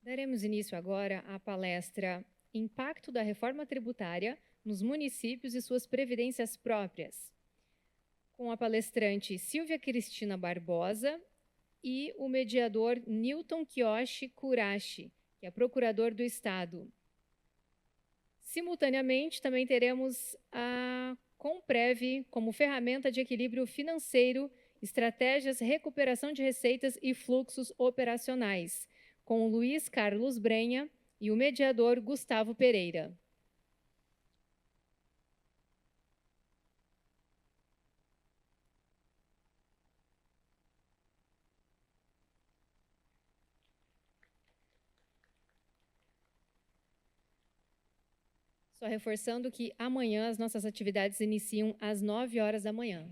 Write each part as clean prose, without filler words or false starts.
Daremos início agora à palestra Impacto da Reforma Tributária nos Municípios e suas Previdências Próprias, com a palestrante Silvia Cristina Barbosa e o mediador Newton Kiyoshi Kurashi, que é procurador do Estado. Simultaneamente, também teremos a Comprev como ferramenta de equilíbrio financeiro, estratégias, recuperação de receitas e fluxos operacionais, com o Luiz Carlos Brenha e o mediador Gustavo Pereira. Só reforçando que amanhã as nossas atividades iniciam às 9 horas da manhã.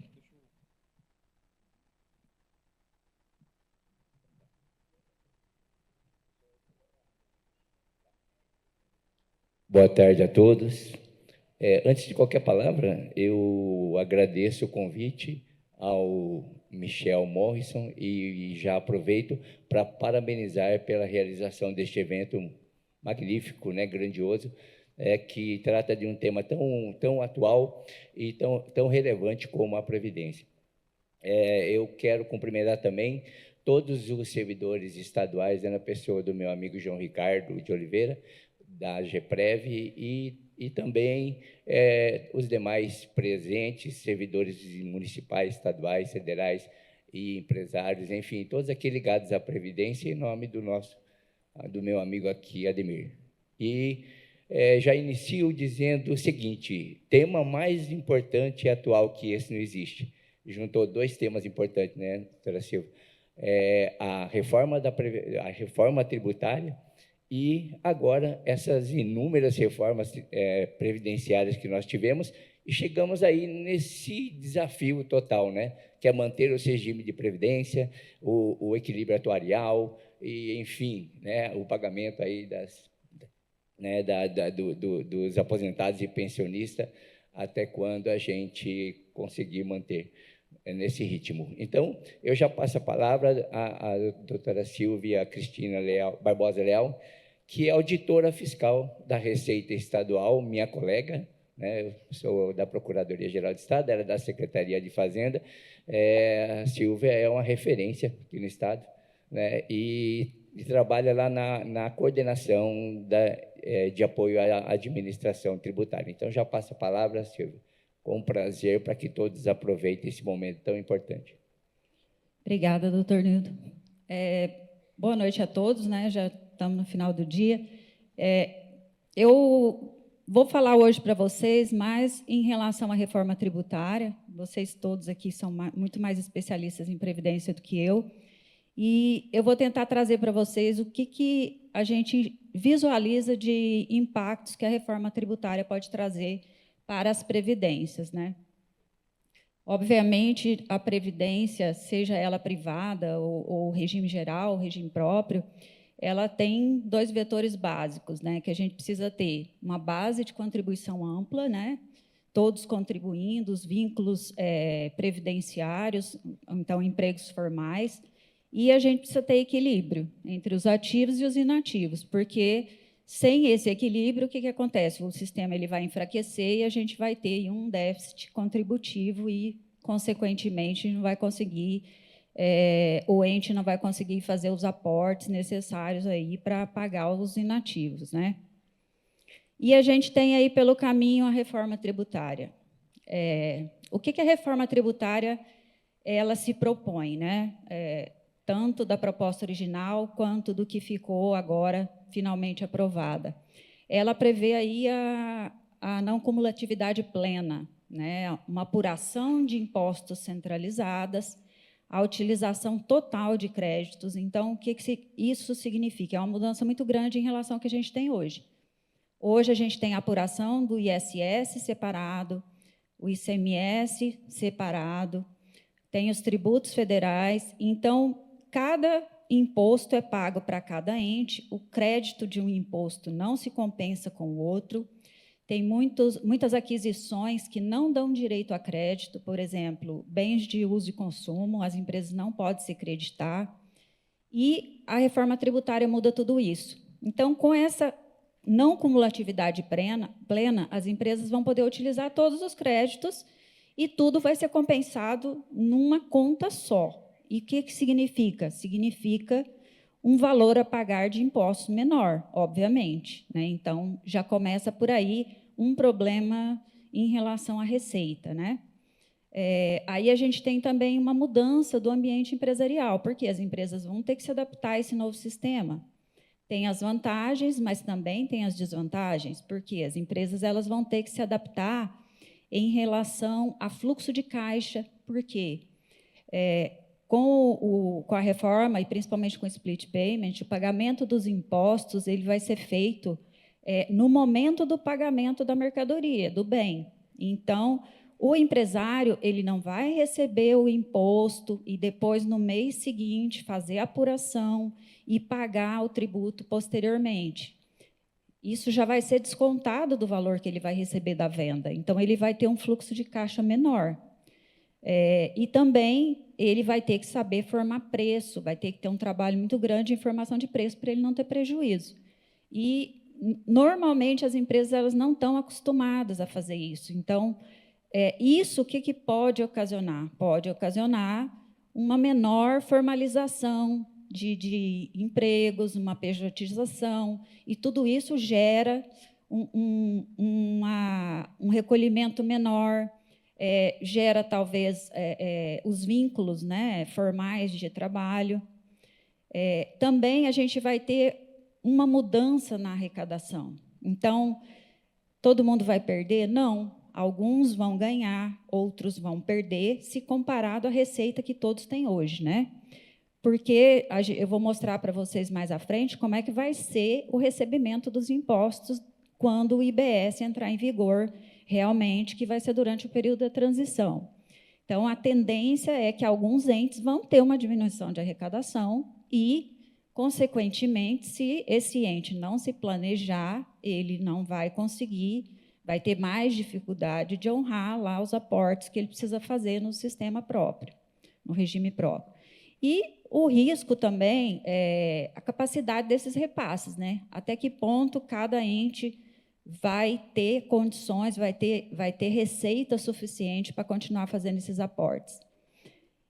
Boa tarde a todos. Antes de qualquer palavra, eu agradeço o convite ao Michel Morrison e já aproveito para parabenizar pela realização deste evento magnífico, né, grandioso, que trata de um tema tão atual e tão relevante como a Previdência. Eu quero cumprimentar também todos os servidores estaduais, na pessoa do meu amigo João Ricardo de Oliveira, da GEPREV, e também os demais presentes, servidores municipais, estaduais, federais e empresários, enfim, todos aqueles ligados à Previdência, em nome do meu amigo aqui, Ademir. E já inicio dizendo o seguinte: tema mais importante e atual que esse não existe. Juntou dois temas importantes, né, doutora Silva? A reforma tributária e, agora, essas inúmeras reformas previdenciárias que nós tivemos, e chegamos aí nesse desafio total, né, que é manter o regime de previdência, o equilíbrio atuarial, e, enfim, né, o pagamento aí dos aposentados e pensionistas, até quando a gente conseguir manter nesse ritmo. Então, eu já passo a palavra à doutora Silvia Cristina Barbosa Leal, que é auditora fiscal da Receita Estadual, minha colega, né? Eu sou da Procuradoria-Geral do Estado, ela é da Secretaria de Fazenda. A Silvia é uma referência aqui no Estado, né? E trabalha lá na coordenação de apoio à administração tributária. Então, já passo a palavra, Silvia, com prazer, para que todos aproveitem esse momento tão importante. Obrigada, doutor Nilton. Boa noite a todos, né? Já estamos no final do dia. Eu vou falar hoje para vocês mais em relação à reforma tributária. Vocês todos aqui são muito mais especialistas em previdência do que eu. E eu vou tentar trazer para vocês o que a gente visualiza de impactos que a reforma tributária pode trazer para as previdências, né? Obviamente, a previdência, seja ela privada ou regime geral, regime próprio, ela tem dois vetores básicos, né, que a gente precisa ter: uma base de contribuição ampla, né, todos contribuindo, os vínculos previdenciários, então empregos formais, e a gente precisa ter equilíbrio entre os ativos e os inativos, porque sem esse equilíbrio, o que acontece? O sistema ele vai enfraquecer e a gente vai ter um déficit contributivo e, consequentemente, não vai conseguir, o ente não vai conseguir fazer os aportes necessários aí para pagar os inativos, né? E a gente tem aí pelo caminho a reforma tributária. O que a reforma tributária ela se propõe, né? Tanto da proposta original quanto do que ficou agora finalmente aprovada. Ela prevê aí a não cumulatividade plena, né? Uma apuração de impostos centralizadas, a utilização total de créditos. Então, o que isso significa? É uma mudança muito grande em relação ao que a gente tem hoje. Hoje, a gente tem a apuração do ISS separado, o ICMS separado, tem os tributos federais. Então, cada imposto é pago para cada ente, o crédito de um imposto não se compensa com o outro, tem muitas aquisições que não dão direito a crédito, por exemplo, bens de uso e consumo, as empresas não podem se creditar, e a reforma tributária muda tudo isso. Então, com essa não cumulatividade plena, as empresas vão poder utilizar todos os créditos e tudo vai ser compensado numa conta só. E o que significa? Significa um valor a pagar de impostos menor, obviamente, né? Então, já começa por aí um problema em relação à receita, né? Aí a gente tem também uma mudança do ambiente empresarial, porque as empresas vão ter que se adaptar a esse novo sistema. Tem as vantagens, mas também tem as desvantagens, porque as empresas elas vão ter que se adaptar em relação a fluxo de caixa, porque com a reforma, e principalmente com o split payment, o pagamento dos impostos ele vai ser feito no momento do pagamento da mercadoria, do bem. Então, o empresário ele não vai receber o imposto e depois, no mês seguinte, fazer a apuração e pagar o tributo posteriormente. Isso já vai ser descontado do valor que ele vai receber da venda. Então, ele vai ter um fluxo de caixa menor. E também ele vai ter que saber formar preço, vai ter que ter um trabalho muito grande de informação de preço para ele não ter prejuízo. E, normalmente, as empresas elas não estão acostumadas a fazer isso. Então, isso o que pode ocasionar? Pode ocasionar uma menor formalização de empregos, uma pejotização, e tudo isso gera um recolhimento menor, gera, talvez, os vínculos, né, formais de trabalho. Também a gente vai ter uma mudança na arrecadação. Então, todo mundo vai perder? Não. Alguns vão ganhar, outros vão perder, se comparado à receita que todos têm hoje, né? Porque eu vou mostrar para vocês mais à frente como é que vai ser o recebimento dos impostos quando o IBS entrar em vigor realmente, que vai ser durante o período da transição. Então, a tendência é que alguns entes vão ter uma diminuição de arrecadação e, consequentemente, se esse ente não se planejar, ele não vai conseguir, vai ter mais dificuldade de honrar lá os aportes que ele precisa fazer no sistema próprio, no regime próprio. E o risco também é a capacidade desses repasses, né? Até que ponto cada ente vai ter condições, vai ter receita suficiente para continuar fazendo esses aportes.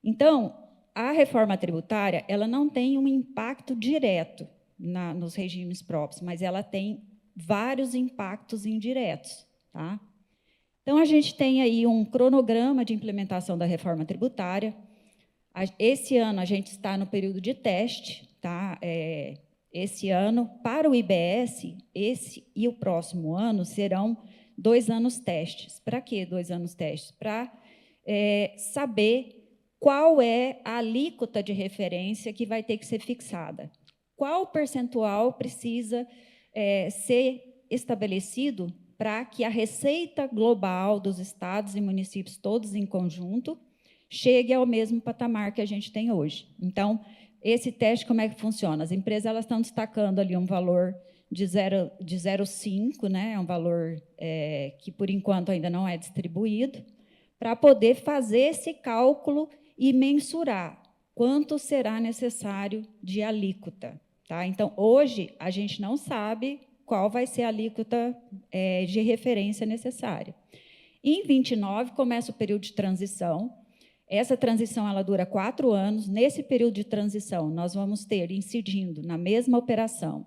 Então, a reforma tributária ela não tem um impacto direto nos regimes próprios, mas ela tem vários impactos indiretos. Tá? Então, a gente tem aí um cronograma de implementação da reforma tributária. Esse ano, a gente está no período de teste. Tá? Esse ano, para o IBS, esse e o próximo ano serão 2 anos testes. Para quê 2 anos testes? Para saber qual é a alíquota de referência que vai ter que ser fixada. Qual percentual precisa ser estabelecido para que a receita global dos estados e municípios, todos em conjunto, chegue ao mesmo patamar que a gente tem hoje. Então, esse teste, como é que funciona? As empresas elas estão destacando ali um valor de 0,5, né? É um valor que, por enquanto, ainda não é distribuído, para poder fazer esse cálculo e mensurar quanto será necessário de alíquota. Tá? Então, hoje, a gente não sabe qual vai ser a alíquota de referência necessária. Em 29, começa o período de transição. Essa transição ela dura 4 anos. Nesse período de transição, nós vamos ter, incidindo na mesma operação,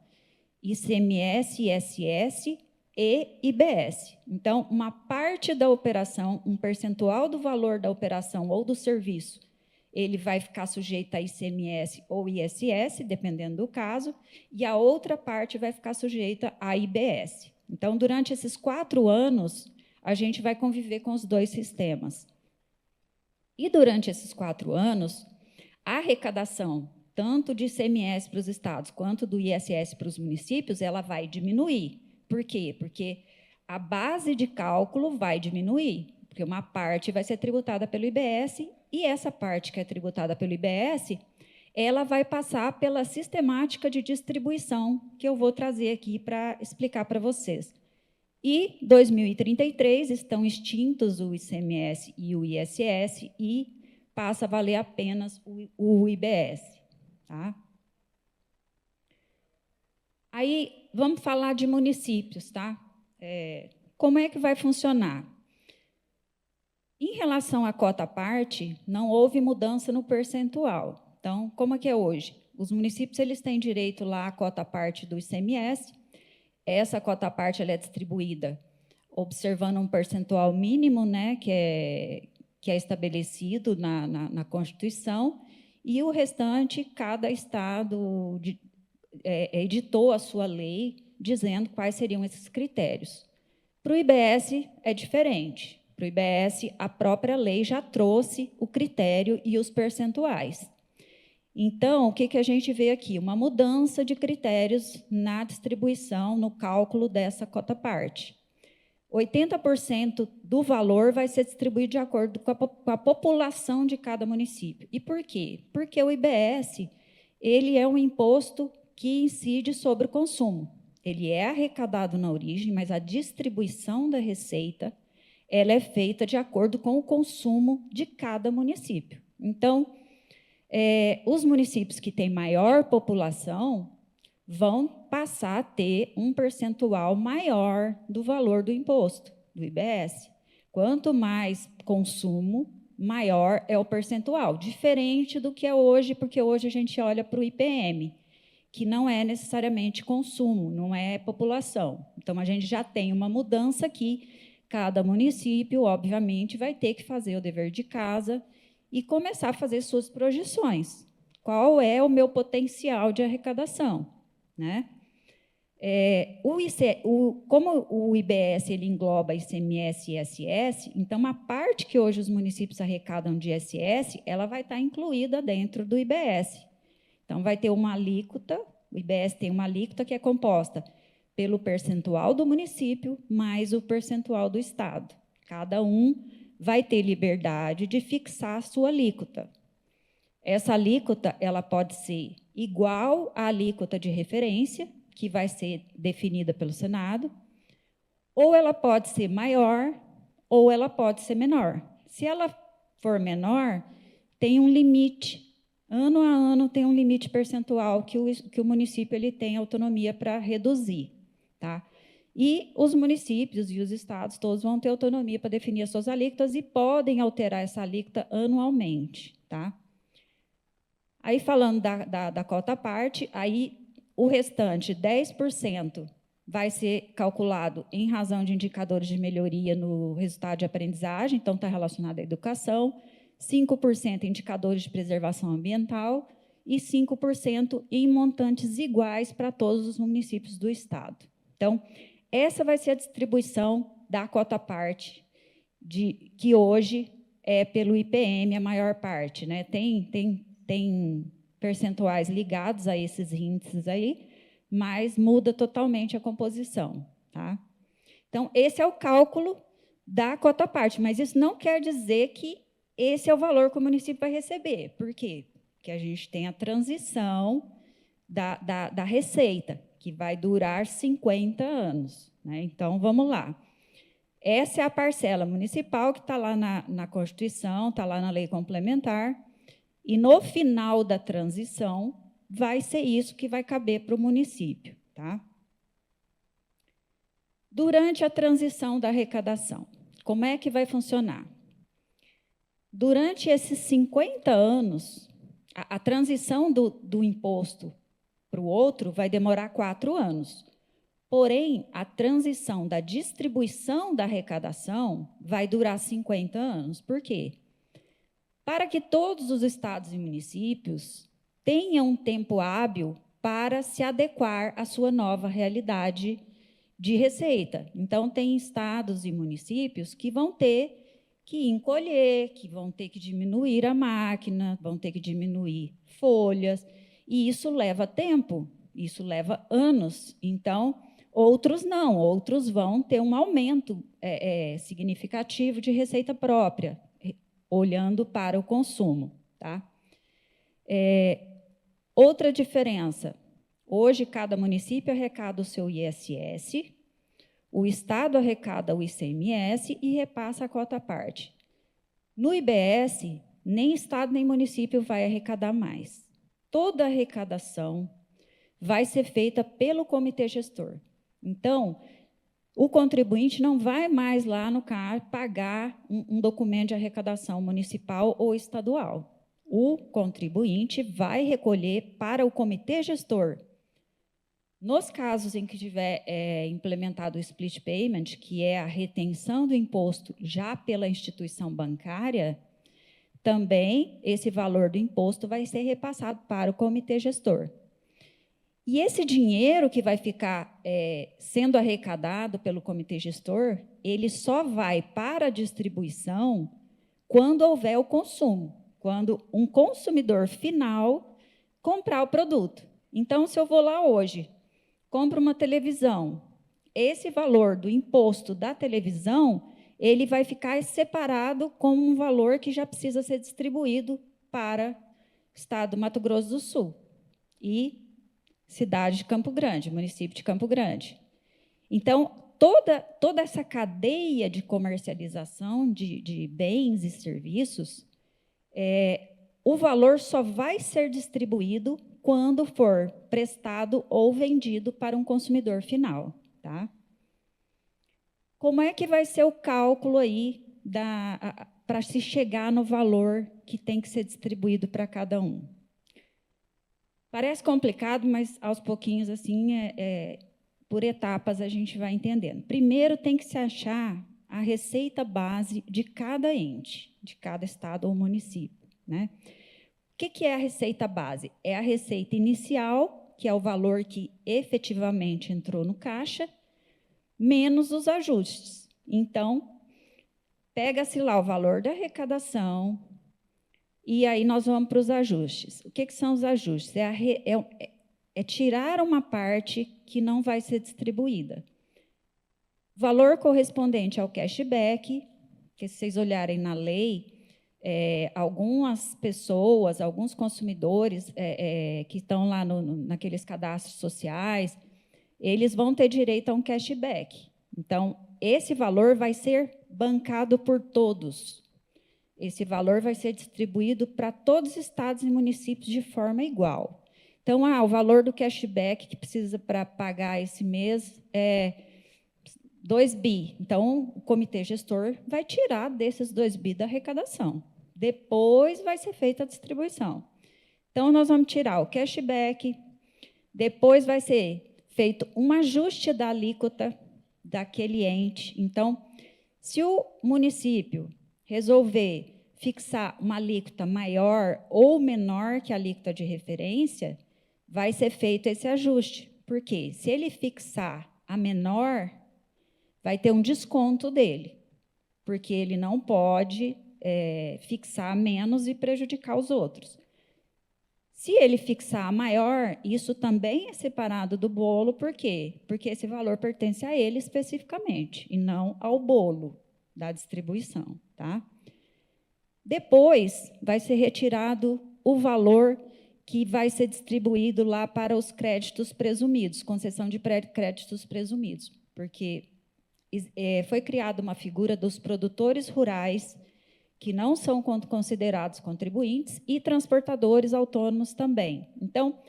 ICMS, ISS e IBS. Então, uma parte da operação, um percentual do valor da operação ou do serviço, ele vai ficar sujeito a ICMS ou ISS, dependendo do caso, e a outra parte vai ficar sujeita a IBS. Então, durante esses 4 anos, a gente vai conviver com os 2 sistemas. E, durante esses 4 anos, a arrecadação, tanto de ICMS para os estados quanto do ISS para os municípios, ela vai diminuir. Por quê? Porque a base de cálculo vai diminuir, porque uma parte vai ser tributada pelo IBS, e essa parte que é tributada pelo IBS, ela vai passar pela sistemática de distribuição, que eu vou trazer aqui para explicar para vocês. E 2033 estão extintos o ICMS e o ISS e passa a valer apenas o IBS. Tá? Aí, vamos falar de municípios. Tá? Como é que vai funcionar? Em relação à cota parte, não houve mudança no percentual. Então, como é que é hoje? Os municípios eles têm direito lá à cota parte do ICMS. Essa cota parte ela é distribuída observando um percentual mínimo, né, que é estabelecido na Constituição, e o restante, cada estado editou a sua lei dizendo quais seriam esses critérios. Para o IBS é diferente. Para o IBS, a própria lei já trouxe o critério e os percentuais. Então, o que a gente vê aqui? Uma mudança de critérios na distribuição, no cálculo dessa cota parte. 80% do valor vai ser distribuído de acordo com a população de cada município. E por quê? Porque o IBS ele é um imposto que incide sobre o consumo. Ele é arrecadado na origem, mas a distribuição da receita ela é feita de acordo com o consumo de cada município. Então, os municípios que têm maior população vão passar a ter um percentual maior do valor do imposto, do IBS. Quanto mais consumo, maior é o percentual, diferente do que é hoje, porque hoje a gente olha para o IPM, que não é necessariamente consumo, não é população. Então, a gente já tem uma mudança aqui. Cada município, obviamente, vai ter que fazer o dever de casa e começar a fazer suas projeções. Qual é o meu potencial de arrecadação? Né? Como o IBS ele engloba ICMS e ISS, então, a parte que hoje os municípios arrecadam de ISS, ela vai estar incluída dentro do IBS. Então, vai ter uma alíquota, o IBS tem uma alíquota que é composta pelo percentual do município mais o percentual do Estado. Cada um vai ter liberdade de fixar a sua alíquota. Essa alíquota ela pode ser igual à alíquota de referência, que vai ser definida pelo Senado, ou ela pode ser maior, ou ela pode ser menor. Se ela for menor, tem um limite. Ano a ano tem um limite percentual que o município ele tem autonomia para reduzir. Tá? E os municípios e os estados todos vão ter autonomia para definir as suas alíquotas e podem alterar essa alíquota anualmente. Tá? Aí, falando da cota parte, aí o restante, 10%, vai ser calculado em razão de indicadores de melhoria no resultado de aprendizagem, então está relacionado à educação, 5% indicadores de preservação ambiental e 5% em montantes iguais para todos os municípios do Estado. Então, essa vai ser a distribuição da cota parte, que hoje é pelo IPM a maior parte. Né? Tem percentuais ligados a esses índices aí, mas muda totalmente a composição. Tá? Então, esse é o cálculo da cota parte, mas isso não quer dizer que esse é o valor que o município vai receber. Por quê? Porque a gente tem a transição da receita, que vai durar 50 anos. Né? Então, vamos lá. Essa é a parcela municipal que está lá na Constituição, está lá na lei complementar, e, no final da transição, vai ser isso que vai caber para o município. Tá? Durante a transição da arrecadação, como é que vai funcionar? Durante esses 50 anos, a transição do imposto para o outro vai demorar 4 anos. Porém, a transição da distribuição da arrecadação vai durar 50 anos. Por quê? Para que todos os estados e municípios tenham um tempo hábil para se adequar à sua nova realidade de receita. Então, tem estados e municípios que vão ter que encolher, que vão ter que diminuir a máquina, vão ter que diminuir folhas, e isso leva tempo, isso leva anos. Então, outros não, outros vão ter um aumento significativo de receita própria, olhando para o consumo. Tá? Outra diferença, hoje cada município arrecada o seu ISS, o Estado arrecada o ICMS e repassa a cota à parte. No IBS, nem Estado nem município vai arrecadar mais. Toda a arrecadação vai ser feita pelo comitê gestor. Então, o contribuinte não vai mais lá no CAR pagar um documento de arrecadação municipal ou estadual. O contribuinte vai recolher para o comitê gestor. Nos casos em que tiver implementado o split payment, que é a retenção do imposto já pela instituição bancária, também esse valor do imposto vai ser repassado para o comitê gestor. E esse dinheiro que vai ficar sendo arrecadado pelo comitê gestor, ele só vai para a distribuição quando houver o consumo, quando um consumidor final comprar o produto. Então, se eu vou lá hoje, compro uma televisão, esse valor do imposto da televisão, ele vai ficar separado como um valor que já precisa ser distribuído para o Estado do Mato Grosso do Sul e cidade de Campo Grande, município de Campo Grande. Então, toda essa cadeia de comercialização de bens e serviços, o valor só vai ser distribuído quando for prestado ou vendido para um consumidor final. Tá? Como é que vai ser o cálculo aí para se chegar no valor que tem que ser distribuído para cada um? Parece complicado, mas aos pouquinhos, assim, por etapas, a gente vai entendendo. Primeiro, tem que se achar a receita base de cada ente, de cada estado ou município. Né? O que é a receita base? É a receita inicial, que é o valor que efetivamente entrou no caixa, menos os ajustes. Então, pega-se lá o valor da arrecadação, e aí nós vamos para os ajustes. O que são os ajustes? É tirar uma parte que não vai ser distribuída. Valor correspondente ao cashback, que se vocês olharem na lei, algumas pessoas, alguns consumidores que estão lá naqueles cadastros sociais, eles vão ter direito a um cashback. Então, esse valor vai ser bancado por todos. Esse valor vai ser distribuído para todos os estados e municípios de forma igual. Então, o valor do cashback que precisa para pagar esse mês é 2 bi. Então, o comitê gestor vai tirar desses 2 bi da arrecadação. Depois vai ser feita a distribuição. Então, nós vamos tirar o cashback, depois vai ser feito um ajuste da alíquota daquele ente. Então, se o município resolver fixar uma alíquota maior ou menor que a alíquota de referência, vai ser feito esse ajuste. Por quê? Se ele fixar a menor, vai ter um desconto dele, porque ele não pode fixar menos e prejudicar os outros. Se ele fixar a maior, isso também é separado do bolo, por quê? Porque esse valor pertence a ele especificamente, e não ao bolo da distribuição. Tá? Depois, vai ser retirado o valor que vai ser distribuído lá para os créditos presumidos, concessão de créditos presumidos, porque foi criada uma figura dos produtores rurais, que não são considerados contribuintes, e transportadores autônomos também. Então,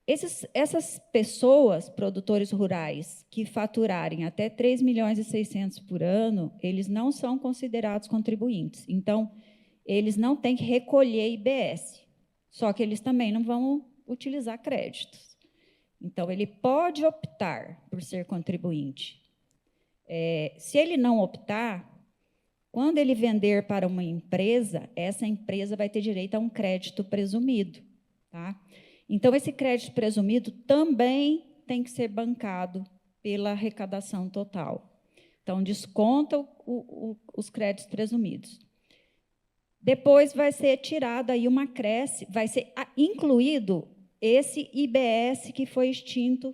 essas pessoas, produtores rurais, que faturarem até 3,6 milhões por ano, eles não são considerados contribuintes. Então, eles não têm que recolher IBS, só que eles também não vão utilizar créditos. Então, ele pode optar por ser contribuinte. Se ele não optar, quando ele vender para uma empresa, essa empresa vai ter direito a um crédito presumido. Tá? Então, esse crédito presumido também tem que ser bancado pela arrecadação total. Então, desconta os créditos presumidos. Depois vai ser tirada aí uma acréscimo, vai ser incluído esse IBS que foi extinto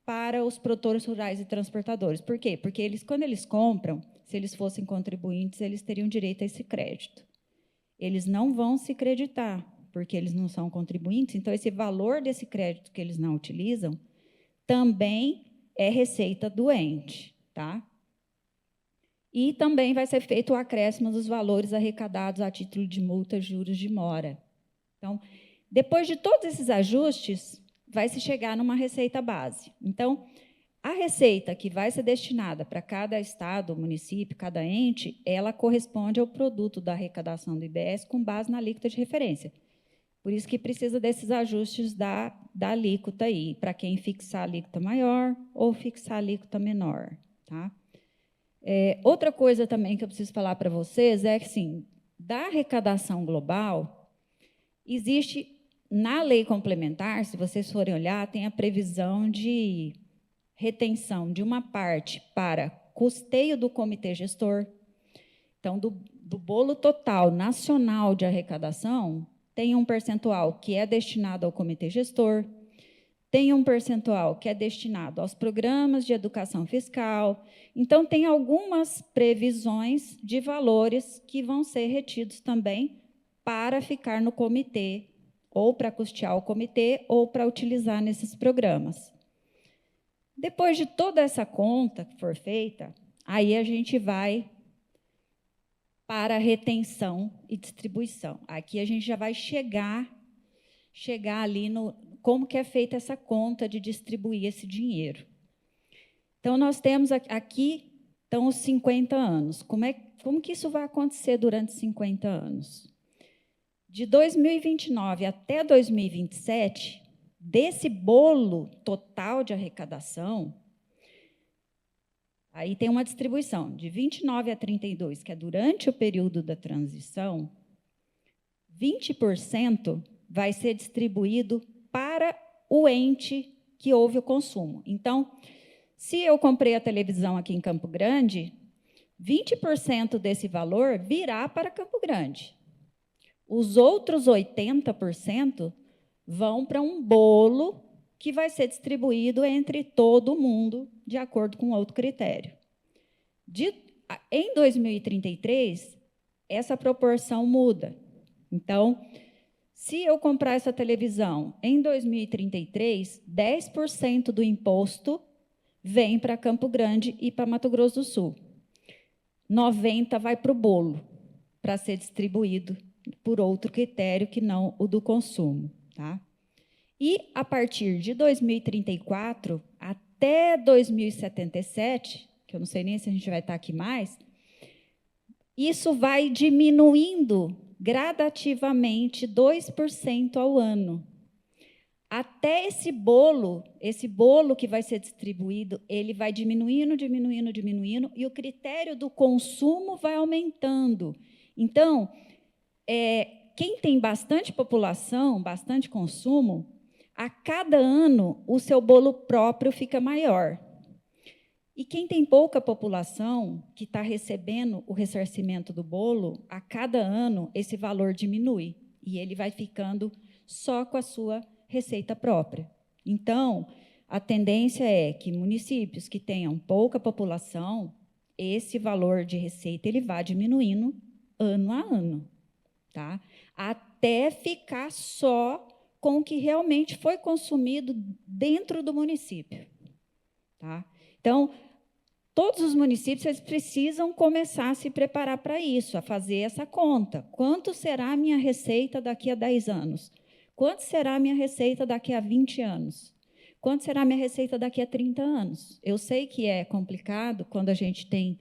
para os produtores rurais e transportadores. Por quê? Porque quando eles compram, se eles fossem contribuintes, eles teriam direito a esse crédito. Eles não vão se creditar, porque eles não são contribuintes, então esse valor desse crédito que eles não utilizam também é receita do ente, tá? E também vai ser feito o acréscimo dos valores arrecadados a título de multa, juros de mora. Então, depois de todos esses ajustes, vai se chegar numa receita base. Então, a receita que vai ser destinada para cada estado, município, cada ente, ela corresponde ao produto da arrecadação do IBS com base na alíquota de referência. Por isso que precisa desses ajustes da alíquota aí, para quem fixar a alíquota maior ou fixar a alíquota menor. Tá? Outra coisa também que eu preciso falar para vocês é que, assim, da arrecadação global, existe, na lei complementar, se vocês forem olhar, tem a previsão de retenção de uma parte para custeio do comitê gestor. Então, do bolo total nacional de arrecadação, tem um percentual que é destinado ao comitê gestor, tem um percentual que é destinado aos programas de educação fiscal. Então, tem algumas previsões de valores que vão ser retidos também para ficar no comitê, ou para custear o comitê, ou para utilizar nesses programas. Depois de toda essa conta que for feita, aí a gente vai para a retenção e distribuição. Aqui a gente já vai chegar ali no como que é feita essa conta de distribuir esse dinheiro. Então, nós temos aqui então, os 50 anos. Como que isso vai acontecer durante 50 anos? De 2029 até 2027, desse bolo total de arrecadação, aí tem uma distribuição de 29 a 32, que é durante o período da transição, 20% vai ser distribuído para o ente que houve o consumo. Então, se eu comprei a televisão aqui em Campo Grande, 20% desse valor virá para Campo Grande. Os outros 80% vão para um bolo que vai ser distribuído entre todo mundo, de acordo com outro critério. Em 2033, essa proporção muda. Então, se eu comprar essa televisão em 2033, 10% do imposto vem para Campo Grande e para Mato Grosso do Sul. 90% vai para o bolo, para ser distribuído por outro critério que não o do consumo. Tá? E, a partir de 2034 até 2077, que eu não sei nem se a gente vai estar aqui mais, isso vai diminuindo gradativamente 2% ao ano. Até esse bolo que vai ser distribuído, ele vai diminuindo, diminuindo, diminuindo, e o critério do consumo vai aumentando. Então, quem tem bastante população, bastante consumo, a cada ano o seu bolo próprio fica maior. E quem tem pouca população, que está recebendo o ressarcimento do bolo, a cada ano esse valor diminui, e ele vai ficando só com a sua receita própria. Então, a tendência é que municípios que tenham pouca população, esse valor de receita ele vai diminuindo ano a ano, tá? Até ficar só com o que realmente foi consumido dentro do município. Tá? Então, todos os municípios eles precisam começar a se preparar para isso, a fazer essa conta. Quanto será a minha receita daqui a 10 anos? Quanto será a minha receita daqui a 20 anos? Quanto será a minha receita daqui a 30 anos? Eu sei que é complicado quando a gente tem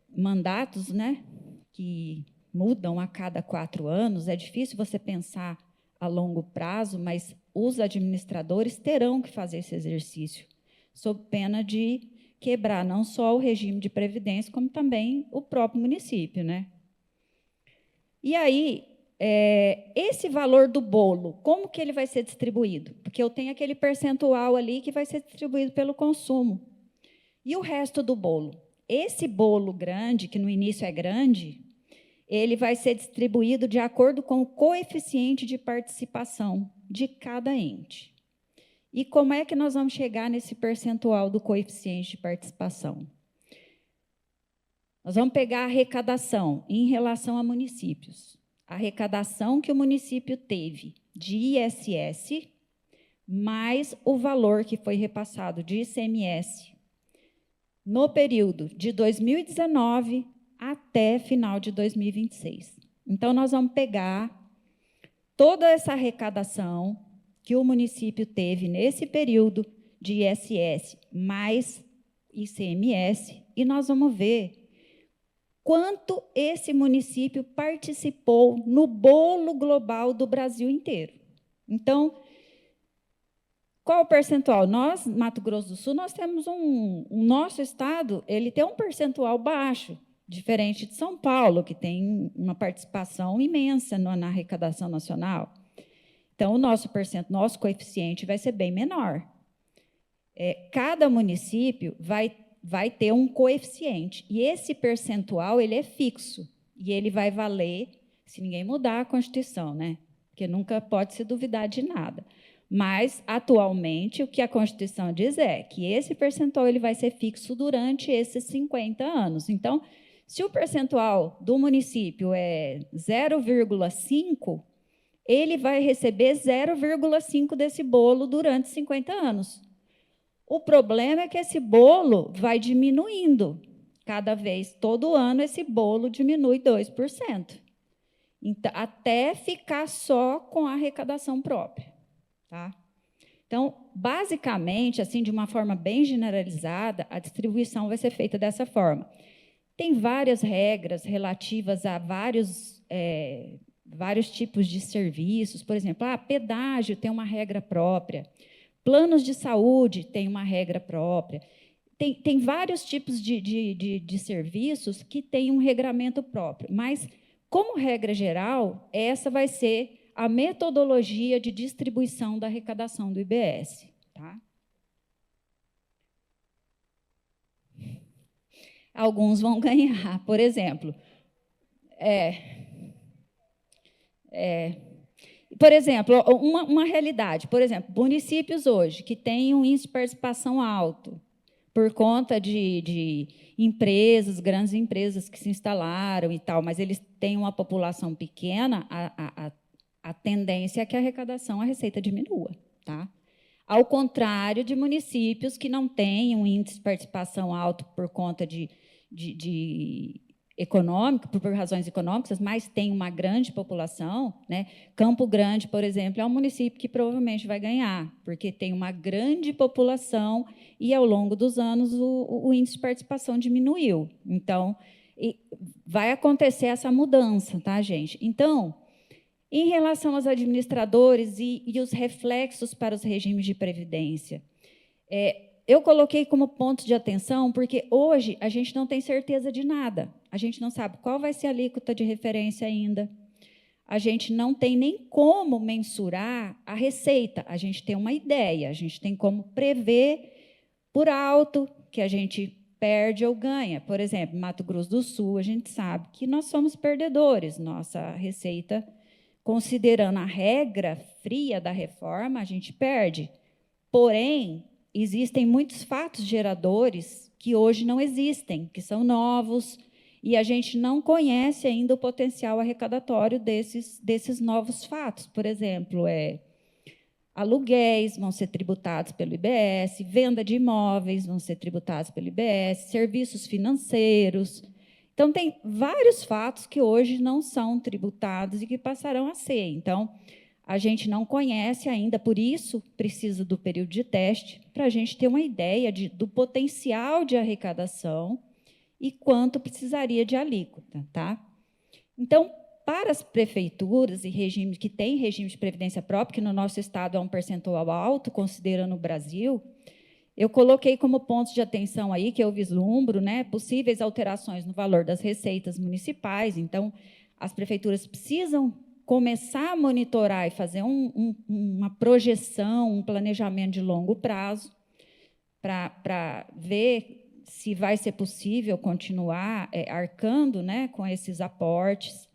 mandatos, né, que mudam a cada 4 anos. É difícil você pensar a longo prazo, mas os administradores terão que fazer esse exercício, sob pena de quebrar não só o regime de previdência, como também o próprio município. Né? E aí, esse valor do bolo, como que ele vai ser distribuído? Porque eu tenho aquele percentual ali que vai ser distribuído pelo consumo. E o resto do bolo? Esse bolo grande, que no início é grande, ele vai ser distribuído de acordo com o coeficiente de participação de cada ente. E como é que nós vamos chegar nesse percentual do coeficiente de participação? Nós vamos pegar a arrecadação em relação a municípios. a arrecadação que o município teve de ISS, mais o valor que foi repassado de ICMS no período de 2019 até final de 2026. Então, nós vamos pegar toda essa arrecadação que o município teve nesse período de ISS mais ICMS e nós vamos ver quanto esse município participou no bolo global do Brasil inteiro. Então, qual o percentual? Nós, Mato Grosso do Sul, nós temos o nosso estado, ele tem um percentual baixo, diferente de São Paulo, que tem uma participação imensa na arrecadação nacional. Então, o nosso coeficiente vai ser bem menor. Cada município vai ter um coeficiente, e esse percentual ele é fixo, e ele vai valer se ninguém mudar a Constituição, né? Porque nunca pode se duvidar de nada. Mas, atualmente, o que a Constituição diz é que esse percentual ele vai ser fixo durante esses 50 anos. Então, se o percentual do município é 0,5, ele vai receber 0,5 desse bolo durante 50 anos. O problema é que esse bolo vai diminuindo. Cada vez, todo ano, esse bolo diminui 2%. Então, até ficar só com a arrecadação própria. Tá? Então, basicamente, assim, de uma forma bem generalizada, a distribuição vai ser feita dessa forma. Tem várias regras relativas a vários tipos de serviços. Por exemplo, pedágio tem uma regra própria. Planos de saúde tem uma regra própria. Tem vários tipos de serviços que têm um regramento próprio. Mas, como regra geral, essa vai ser a metodologia de distribuição da arrecadação do IBS. Tá? Alguns vão ganhar, por exemplo. Por exemplo, uma realidade, por exemplo, municípios hoje que têm um índice de participação alto, por conta de empresas, grandes empresas que se instalaram e tal, mas eles têm uma população pequena, a tendência é que a arrecadação, a receita diminua. Tá? Ao contrário de municípios que não têm um índice de participação alto por conta econômico, por razões econômicas, mas tem uma grande população, né? Campo Grande, por exemplo, é um município que provavelmente vai ganhar, porque tem uma grande população e, ao longo dos anos, o índice de participação diminuiu. Então, vai acontecer essa mudança, tá, gente? Então, em relação aos administradores e os reflexos para os regimes de previdência, eu coloquei como ponto de atenção porque hoje a gente não tem certeza de nada. A gente não sabe qual vai ser a alíquota de referência ainda. A gente não tem nem como mensurar a receita. A gente tem uma ideia, a gente tem como prever por alto que a gente perde ou ganha. Por exemplo, Mato Grosso do Sul, a gente sabe que nós somos perdedores. Nossa receita, considerando a regra fria da reforma, a gente perde. Porém, existem muitos fatos geradores que hoje não existem, que são novos, e a gente não conhece ainda o potencial arrecadatório desses novos fatos. Por exemplo, aluguéis vão ser tributados pelo IBS, venda de imóveis vão ser tributados pelo IBS, serviços financeiros. Então, tem vários fatos que hoje não são tributados e que passarão a ser. Então, a gente não conhece ainda, por isso precisa do período de teste, para a gente ter uma ideia do potencial de arrecadação e quanto precisaria de alíquota. Tá? Então, para as prefeituras e regimes que têm regime de previdência própria, que no nosso estado é um percentual alto, considerando o Brasil, eu coloquei como pontos de atenção aí, que eu vislumbro, né, possíveis alterações no valor das receitas municipais. Então, as prefeituras precisam começar a monitorar e fazer uma projeção, um planejamento de longo prazo, para ver se vai ser possível continuar arcando, né, com esses aportes.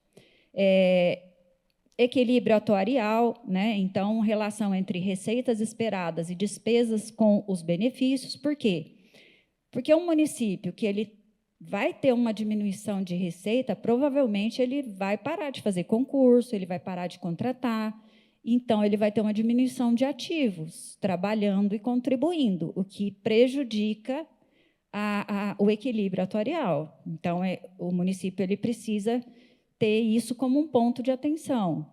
Equilíbrio atuarial, né? Então, relação entre receitas esperadas e despesas com os benefícios. Por quê? Porque um município que ele vai ter uma diminuição de receita, provavelmente ele vai parar de fazer concurso, ele vai parar de contratar, então ele vai ter uma diminuição de ativos, trabalhando e contribuindo, o que prejudica o equilíbrio atuarial. Então, o município ele precisa ter isso como um ponto de atenção.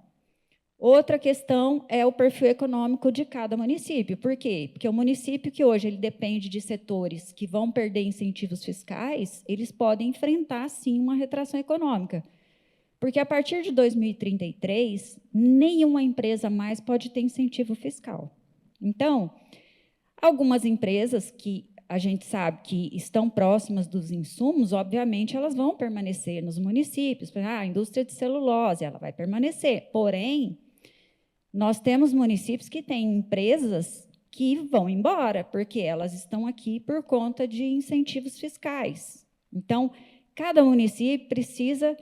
Outra questão é o perfil econômico de cada município. Por quê? Porque o município que hoje ele depende de setores que vão perder incentivos fiscais, eles podem enfrentar, sim, uma retração econômica. Porque, a partir de 2033, nenhuma empresa mais pode ter incentivo fiscal. Então, algumas empresas que a gente sabe que estão próximas dos insumos, obviamente, elas vão permanecer nos municípios. A indústria de celulose, ela vai permanecer. Porém, nós temos municípios que têm empresas que vão embora, porque elas estão aqui por conta de incentivos fiscais. Então, cada município precisa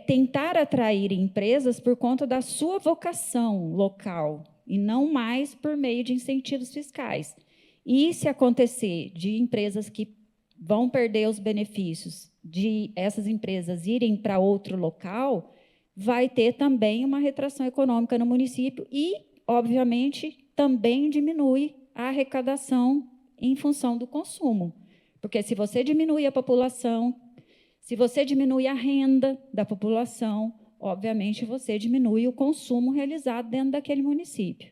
tentar atrair empresas por conta da sua vocação local, e não mais por meio de incentivos fiscais. E, se acontecer de empresas que vão perder os benefícios de essas empresas irem para outro local, vai ter também uma retração econômica no município e, obviamente, também diminui a arrecadação em função do consumo. Porque, se você diminui a população, se você diminui a renda da população, obviamente, você diminui o consumo realizado dentro daquele município.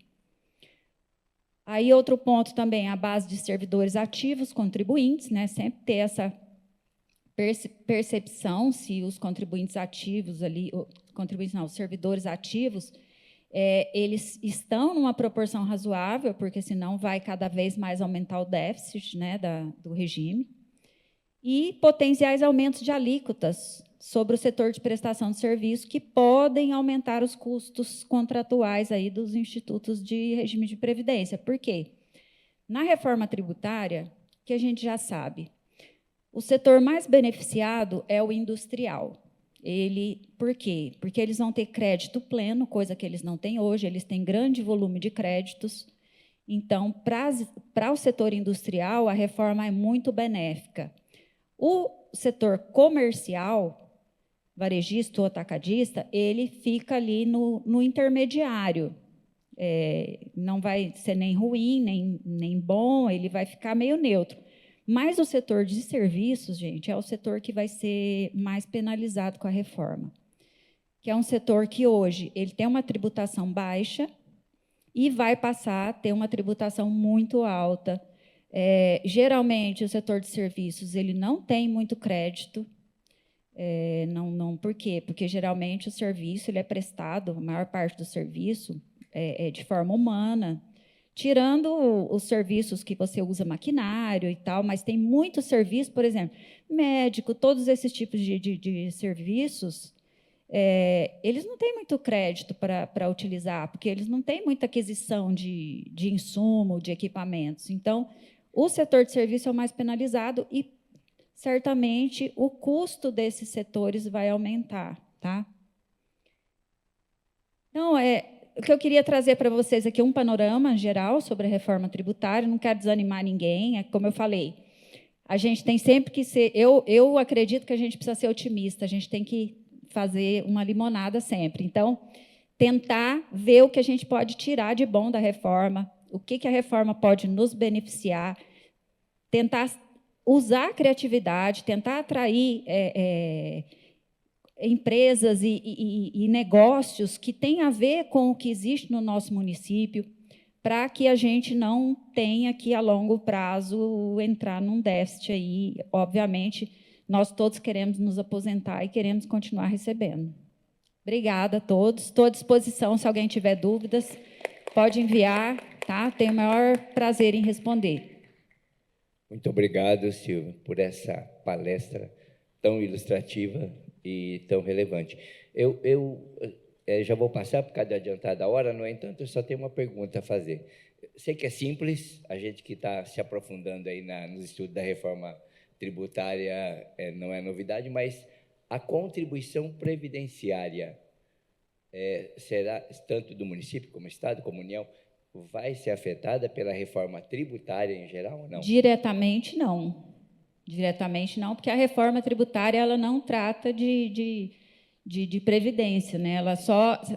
Aí, outro ponto também, a base de servidores ativos, contribuintes, né? Sempre ter essa percepção se os contribuintes ativos ali, os servidores ativos, eles estão numa proporção razoável, porque senão vai cada vez mais aumentar o déficit, né, do regime, e potenciais aumentos de alíquotas sobre o setor de prestação de serviço, que podem aumentar os custos contratuais aí dos institutos de regime de previdência. Por quê? Na reforma tributária, que a gente já sabe, o setor mais beneficiado é o industrial. Por quê? Porque eles vão ter crédito pleno, coisa que eles não têm hoje, eles têm grande volume de créditos. Então, para o setor industrial, a reforma é muito benéfica. O setor comercial, varejista ou atacadista, ele fica ali no intermediário. Não vai ser nem ruim, nem bom, ele vai ficar meio neutro. Mas o setor de serviços, gente, é o setor que vai ser mais penalizado com a reforma, que é um setor que hoje ele tem uma tributação baixa e vai passar a ter uma tributação muito alta. Geralmente, o setor de serviços ele não tem muito crédito. Por quê? Porque, geralmente, o serviço ele é prestado, a maior parte do serviço é de forma humana, tirando os serviços que você usa maquinário e tal, mas tem muito serviço, por exemplo, médico, todos esses tipos de serviços, eles não têm muito crédito para utilizar, porque eles não têm muita aquisição de insumo, de equipamentos. Então, o setor de serviço é o mais penalizado e, certamente, o custo desses setores vai aumentar. Tá? Então, o que eu queria trazer para vocês aqui é um panorama geral sobre a reforma tributária, não quero desanimar ninguém, como eu falei, a gente tem sempre que ser, eu acredito que a gente precisa ser otimista, a gente tem que fazer uma limonada sempre. Então, tentar ver o que a gente pode tirar de bom da reforma, o que a reforma pode nos beneficiar, tentar usar a criatividade, tentar atrair empresas e negócios que têm a ver com o que existe no nosso município, para que a gente não tenha que, a longo prazo, entrar num déficit aí. Obviamente, nós todos queremos nos aposentar e queremos continuar recebendo. Obrigada a todos. Estou à disposição, se alguém tiver dúvidas, pode enviar, tá? Tenho o maior prazer em responder. Muito obrigado, Silvia, por essa palestra tão ilustrativa e tão relevante. Eu já vou passar por causa da adiantada hora, no entanto, eu só tenho uma pergunta a fazer. Sei que é simples, a gente que está se aprofundando aí nos estudos da reforma tributária não é novidade, mas a contribuição previdenciária será, tanto do município como Estado, como União, vai ser afetada pela reforma tributária em geral ou não? Diretamente, não. Diretamente não, porque a reforma tributária ela não trata de previdência, né?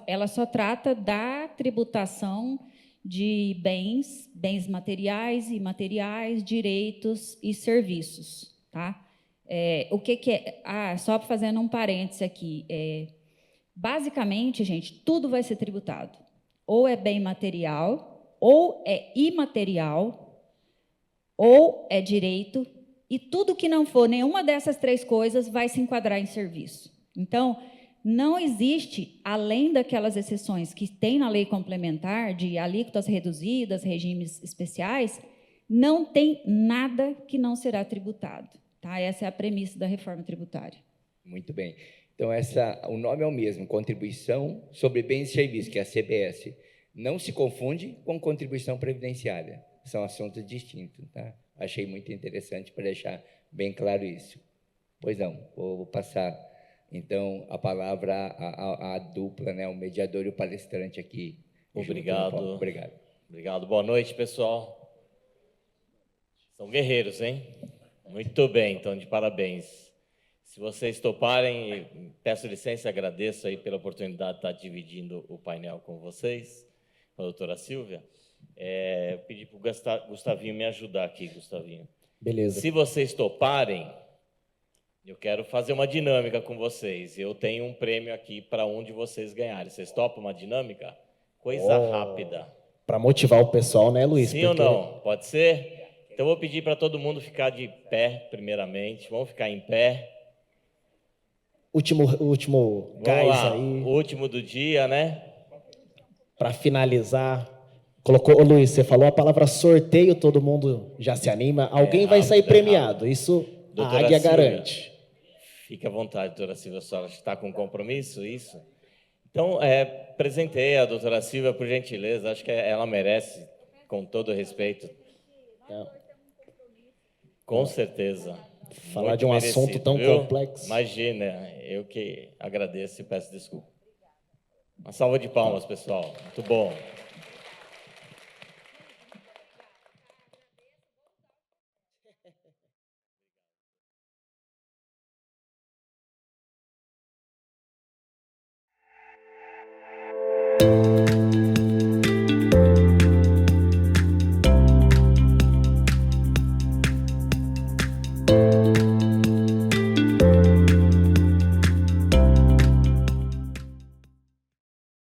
Ela só trata da tributação de bens materiais e imateriais, direitos e serviços, tá? O que é? Só fazendo um parêntese aqui, basicamente, gente, tudo vai ser tributado. Ou é bem material, ou é imaterial, ou é direito, e tudo que não for nenhuma dessas três coisas vai se enquadrar em serviço. Então, não existe, além daquelas exceções que tem na lei complementar, de alíquotas reduzidas, regimes especiais, não tem nada que não será tributado. Tá? Essa é a premissa da reforma tributária. Muito bem. Então, o nome é o mesmo, Contribuição sobre Bens e Serviços, que é a CBS. Não se confunde com contribuição previdenciária. São assuntos distintos. Tá? Achei muito interessante para deixar bem claro isso. Pois não, vou passar, então, a palavra à dupla, né, o mediador e o palestrante aqui. Obrigado. Obrigado. Obrigado. Boa noite, pessoal. São guerreiros, hein? Muito bem, então, de parabéns. Se vocês toparem, peço licença e agradeço aí pela oportunidade de estar dividindo o painel com vocês, com a doutora Silvia. Pedi para o Gustavinho me ajudar aqui, Gustavinho. Beleza. Se vocês toparem, eu quero fazer uma dinâmica com vocês. Eu tenho um prêmio aqui para um de vocês ganharem. Vocês topam uma dinâmica? Coisa rápida. Para motivar o pessoal, né, Luiz? Sim ou não? Pode ser? Então, eu vou pedir para todo mundo ficar de pé, primeiramente. Vamos ficar em pé. Último gás lá. aí. O último do dia, né? Para finalizar. Ô, Luiz, você falou a palavra sorteio, todo mundo já se anima. Alguém vai sair premiado. Isso doutora a Águia Silvia, garante. Fique à vontade, doutora Silvia. A senhora está com compromisso? Isso? Então, apresentei a doutora Silvia, por gentileza. Acho que ela merece, com todo respeito. Com certeza. Falar Muito de um merecido, assunto tão viu? complexo. Imagina, eu que agradeço e peço desculpa. Uma salva de palmas, pessoal. Muito bom.